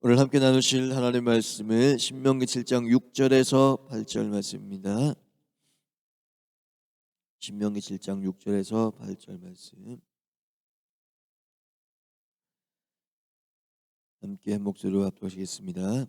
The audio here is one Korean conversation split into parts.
오늘 함께 나누실 하나님의 말씀은 신명기 7장 6절에서 8절 말씀입니다. 신명기 7장 6절에서 8절 말씀 함께 한 목소리로 합독하시겠습니다.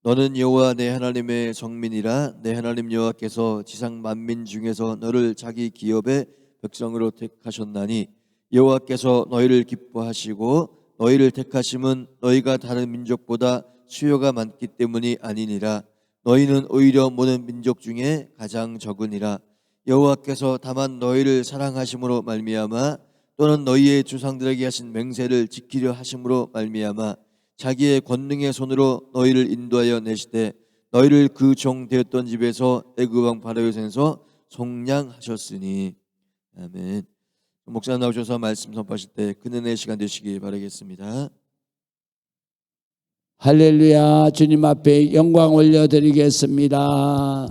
너는 여호와 내 하나님의 성민이라. 내 하나님 여호와께서 지상 만민 중에서 너를 자기 기업의 백성으로 택하셨나니 여호와께서 너희를 기뻐하시고 너희를 택하심은 너희가 다른 민족보다 수요가 많기 때문이 아니니라. 너희는 오히려 모든 민족 중에 가장 적으니라. 여호와께서 다만 너희를 사랑하심으로 말미암아 또는 너희의 주상들에게 하신 맹세를 지키려 하심으로 말미암아 자기의 권능의 손으로 너희를 인도하여 내시되 너희를 그 종 되었던 집에서 애굽 왕 바로의 손에서 속량하셨으니. 아멘. 목사님 나오셔서 말씀 선포하실 때 그 은혜의 시간 되시기 바라겠습니다. 할렐루야. 주님 앞에 영광 올려드리겠습니다.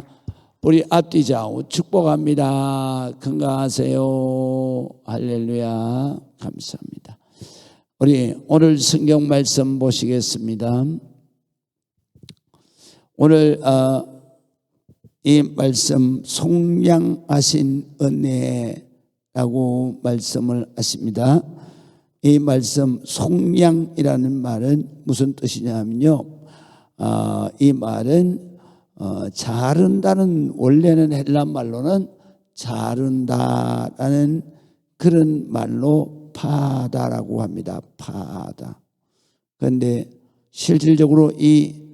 우리 앞뒤 좌우 축복합니다. 건강하세요. 할렐루야. 감사합니다. 우리 오늘 성경 말씀 보시겠습니다. 오늘 이 말씀 속량하신 은혜라고 말씀을 하십니다. 이 말씀 속량이라는 말은 무슨 뜻이냐면요, 이 말은 자른다는, 원래는 헬란 말로는 자른다라는 그런 말로 파다라고 합니다. 파다. 그런데 실질적으로 이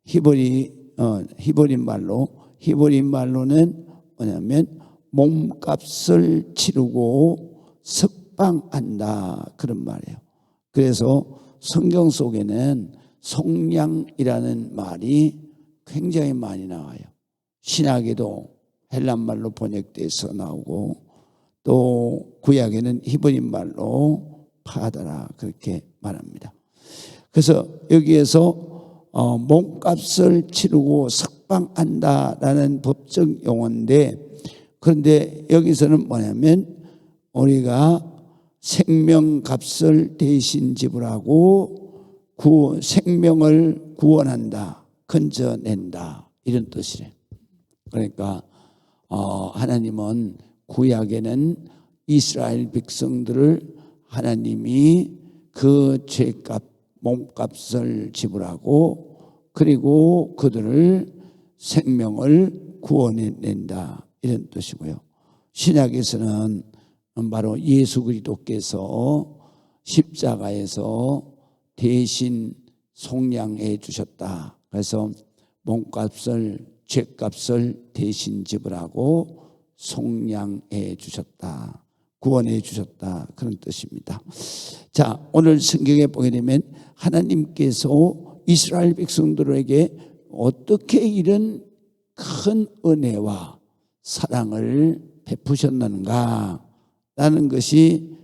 히브리 말로는 뭐냐면 몸값을 치르고 석방한다, 그런 말이에요. 그래서 성경 속에는 속량이라는 말이 굉장히 많이 나와요. 신약에도 헬란 말로 번역돼서 나오고 또 구약에는 히브리 말로 파다라 그렇게 말합니다. 그래서 여기에서 몸값을 치르고 석방한다라는 법적 용어인데, 그런데 여기서는 뭐냐면 우리가 생명값을 대신 지불하고 생명을 구원한다, 건져낸다, 이런 뜻이래요. 그러니까 하나님은 구약에는 이스라엘 백성들을 하나님이 그 죄값, 몸값을 지불하고 그리고 그들을 생명을 구원해낸다, 이런 뜻이고요. 신약에서는 바로 예수 그리스도께서 십자가에서 대신 속량해 주셨다. 그래서 몸값을, 죄값을 대신 지불하고 속량해 주셨다, 구원해 주셨다, 그런 뜻입니다. 자, 오늘 성경에 보게 되면 하나님께서 이스라엘 백성들에게 어떻게 이런 큰 은혜와 사랑을 베푸셨는가 라는 것이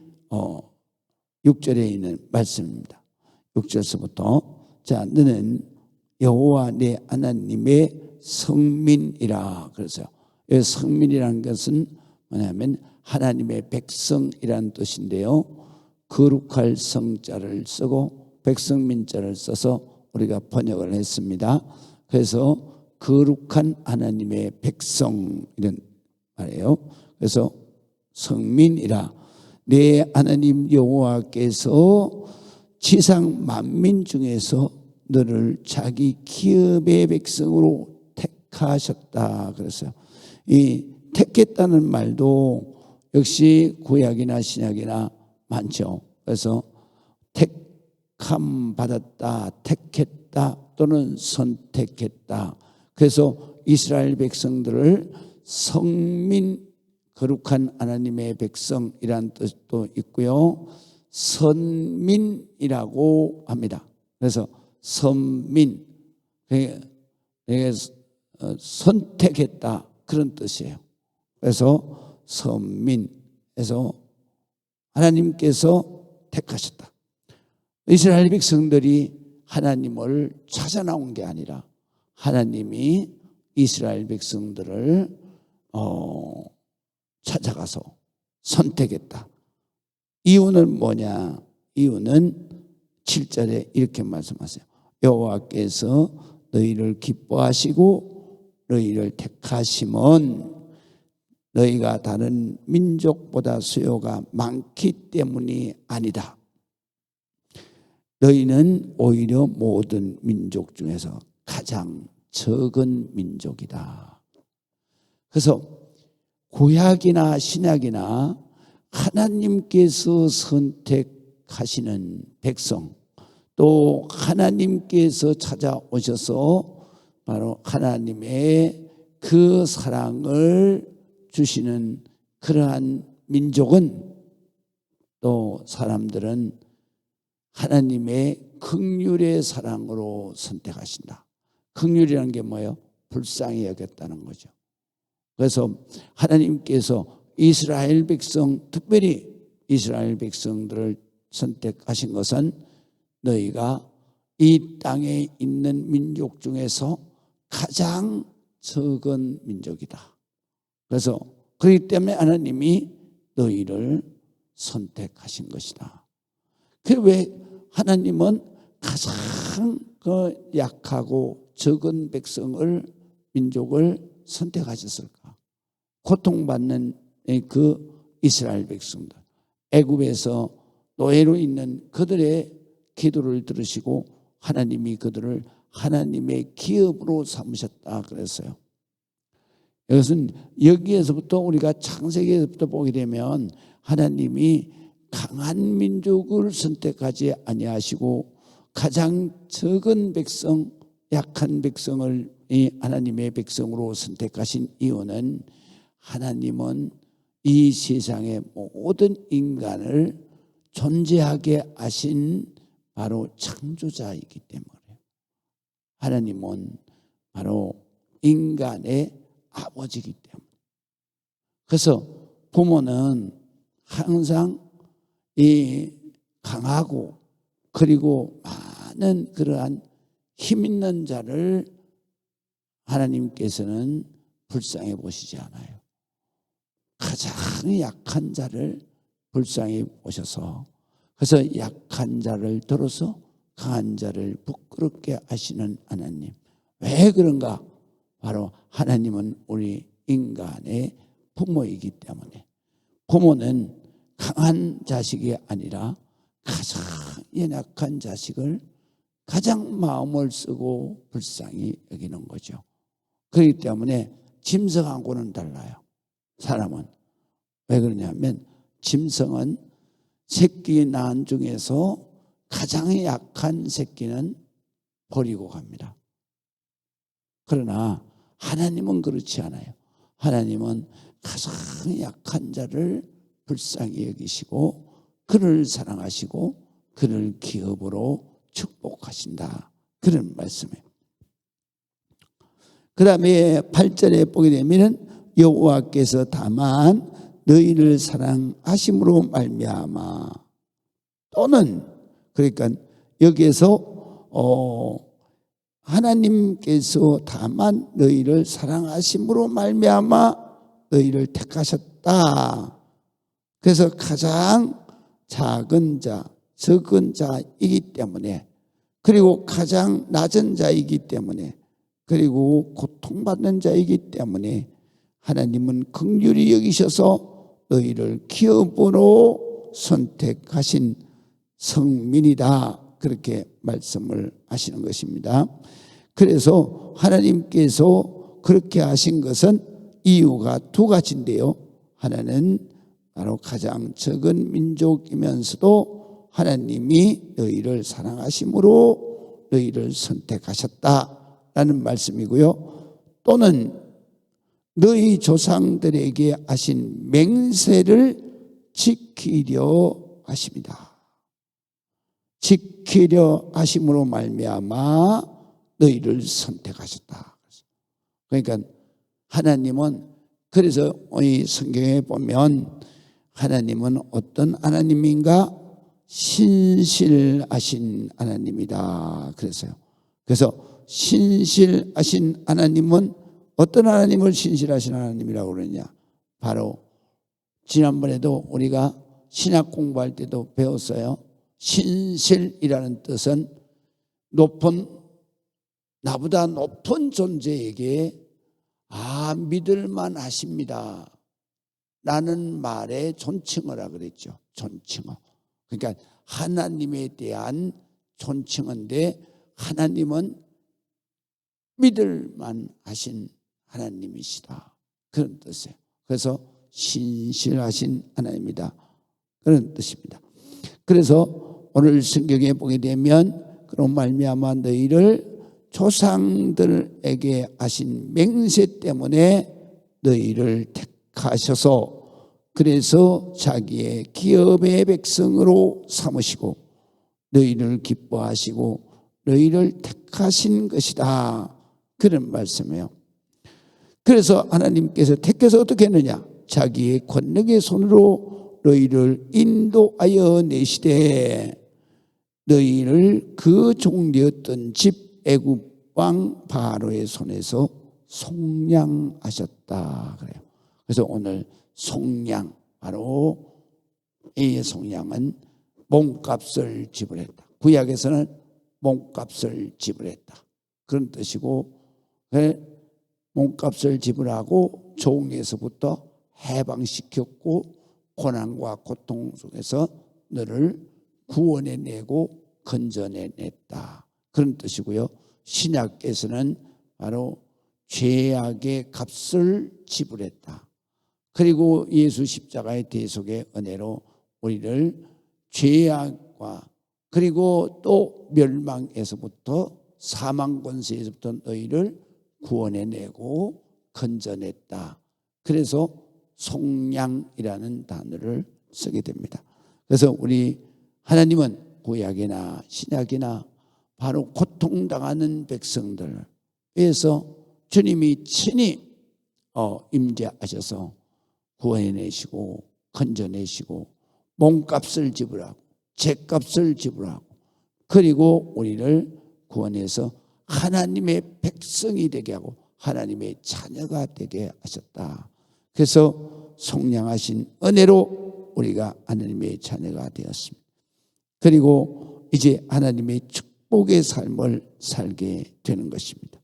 6절에 있는 말씀입니다. 6절서부터 자, 너는 여호와 내 하나님의 성민이라. 그래서요, 성민이라는 것은 뭐냐면 하나님의 백성이라는 뜻인데요, 거룩할 성자를 쓰고 백성민자를 써서 우리가 번역을 했습니다. 그래서 거룩한 하나님의 백성, 이런 말이에요. 그래서 성민이라. 내 하나님 여호와께서 지상 만민 중에서 너를 자기 기업의 백성으로 택하셨다. 그래서요, 이 택했다는 말도 역시 구약이나 신약이나 많죠. 그래서 택함 받았다, 택했다 또는 선택했다. 그래서 이스라엘 백성들을 성민, 거룩한 하나님의 백성이라는 뜻도 있고요, 선민이라고 합니다. 그래서 선민, 선택했다, 그런 뜻이에요. 그래서 선민에서 하나님께서 택하셨다. 이스라엘 백성들이 하나님을 찾아 나온 게 아니라 하나님이 이스라엘 백성들을 찾아가서 선택했다. 이유는 뭐냐? 이유는 7절에 이렇게 말씀하세요. 여호와께서 너희를 기뻐하시고 너희를 택하심은 너희가 다른 민족보다 수요가 많기 때문이 아니다. 너희는 오히려 모든 민족 중에서 가장 적은 민족이다. 그래서 구약이나 신약이나 하나님께서 선택하시는 백성, 또 하나님께서 찾아오셔서 바로 하나님의 그 사랑을 주시는 그러한 민족은, 또 사람들은 하나님의 긍휼의 사랑으로 선택하신다. 긍휼이라는 게 뭐예요? 불쌍히 여겼다는 거죠. 그래서 하나님께서 이스라엘 백성, 특별히 이스라엘 백성들을 선택하신 것은 너희가 이 땅에 있는 민족 중에서 가장 적은 민족이다. 그래서 그렇기 때문에 하나님이 너희를 선택하신 것이다. 그래서 왜 하나님은 가장 약하고 적은 백성을, 민족을 선택하셨을까? 고통받는 그 이스라엘 백성들, 애굽에서 노예로 있는 그들의 기도를 들으시고 하나님이 그들을 하나님의 기업으로 삼으셨다 그랬어요. 이것은 여기에서부터 우리가 창세기에서부터 보게 되면 하나님이 강한 민족을 선택하지 아니하시고 가장 적은 백성, 약한 백성을 하나님의 백성으로 선택하신 이유는 하나님은 이 세상의 모든 인간을 존재하게 하신 바로 창조자이기 때문에, 하나님은 바로 인간의 아버지이기 때문에. 그래서 부모는 항상 이 강하고 그리고 많은 그러한 힘 있는 자를 하나님께서는 불쌍히 보시지 않아요. 가장 약한 자를 불쌍히 보셔서, 그래서 약한 자를 들어서 강한 자를 부끄럽게 하시는 하나님. 왜 그런가? 바로 하나님은 우리 인간의 부모이기 때문에. 부모는 강한 자식이 아니라 가장 연약한 자식을 가장 마음을 쓰고 불쌍히 여기는 거죠. 그렇기 때문에 짐승하고는 달라요. 사람은. 왜 그러냐면 짐승은 새끼 낳은 중에서 가장 약한 새끼는 버리고 갑니다. 그러나 하나님은 그렇지 않아요. 하나님은 가장 약한 자를 불쌍히 여기시고 그를 사랑하시고 그를 기업으로 축복하신다. 그런 말씀이에요. 그 다음에 8절에 보게 되면 여호와께서 다만 너희를 사랑하심으로 말미암아, 또는, 그러니까 여기에서 하나님께서 다만 너희를 사랑하심으로 말미암아 너희를 택하셨다. 그래서 가장 작은 자, 적은 자이기 때문에, 그리고 가장 낮은 자이기 때문에, 그리고 고통받는 자이기 때문에 하나님은 긍휼히 여기셔서 너희를 기업으로 선택하신 성민이다. 그렇게 말씀을 하시는 것입니다. 그래서 하나님께서 그렇게 하신 것은 이유가 두 가지인데요. 하나는 바로 가장 적은 민족이면서도 하나님이 너희를 사랑하심으로 너희를 선택하셨다라는 말씀이고요. 또는 너희 조상들에게 하신 맹세를 지키려 하십니다. 지키려 하심으로 말미암아 너희를 선택하셨다. 그러니까 하나님은, 그래서 이 성경에 보면 하나님은 어떤 하나님인가? 신실하신 하나님이다 그랬어요. 그래서 신실하신 하나님은 어떤 하나님을 신실하신 하나님이라고 그러냐? 바로 지난번에도 우리가 신약 공부할 때도 배웠어요. 신실이라는 뜻은 나보다 높은 존재에게 믿을만 하십니다 라는 말에 존칭어라 그랬죠. 존칭어. 그러니까 하나님에 대한 존칭어인데 하나님은 믿을만 하신 하나님이시다 그런 뜻이에요. 그래서 신실하신 하나님이다 그런 뜻입니다. 그래서 오늘 성경에 보게 되면 그런 말미암아 너희를 조상들에게 하신 맹세 때문에 너희를 택하셔서 그래서 자기의 기업의 백성으로 삼으시고 너희를 기뻐하시고 너희를 택하신 것이다 그런 말씀이에요. 그래서 하나님께서 택해서 어떻게 했느냐? 자기의 권능의 손으로 너희를 인도하여 내시되 너희를 그 종되었던 집 애굽 왕 바로의 손에서 속량하셨다 그래요. 그래서 오늘 속량, 바로 이 속량은 몸값을 지불했다. 구약에서는 몸값을 지불했다 그런 뜻이고, 몸값을 지불하고 종에서부터 해방시켰고 고난과 고통 속에서 너를 구원해내고 건져내냈다 그런 뜻이고요. 신약에서는 바로 죄악의 값을 지불했다. 그리고 예수 십자가의 대속의 은혜로 우리를 죄악과 그리고 또 멸망에서부터 사망 권세에서부터 너희를 구원해내고 건져냈다. 그래서 속량이라는 단어를 쓰게 됩니다. 그래서 우리 하나님은 구약이나 신약이나 바로 고통당하는 백성들 위해서 주님이 친히 임재하셔서 구원해내시고 건져내시고 몸값을 지불하고 죄값을 지불하고 그리고 우리를 구원해서 하나님의 백성이 되게 하고 하나님의 자녀가 되게 하셨다. 그래서 속량하신 은혜로 우리가 하나님의 자녀가 되었습니다. 그리고 이제 하나님의 축복의 삶을 살게 되는 것입니다.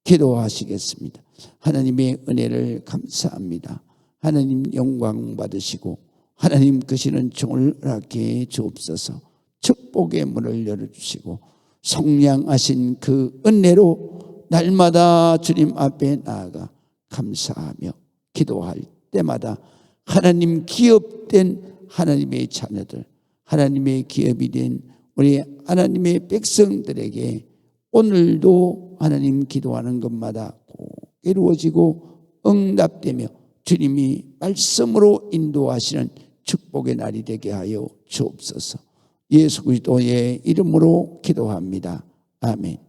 기도하시겠습니다. 하나님의 은혜를 감사합니다. 하나님 영광 받으시고 하나님 크시는 종을 허락해 주옵소서. 축복의 문을 열어주시고 속량하신 그 은혜로 날마다 주님 앞에 나아가 감사하며 기도할 때마다 하나님 기업된 하나님의 자녀들, 하나님의 기업이 된 우리 하나님의 백성들에게 오늘도 하나님 기도하는 것마다 꼭 이루어지고 응답되며 주님이 말씀으로 인도하시는 축복의 날이 되게 하여 주옵소서. 예수 그리스도의 이름으로 기도합니다. 아멘.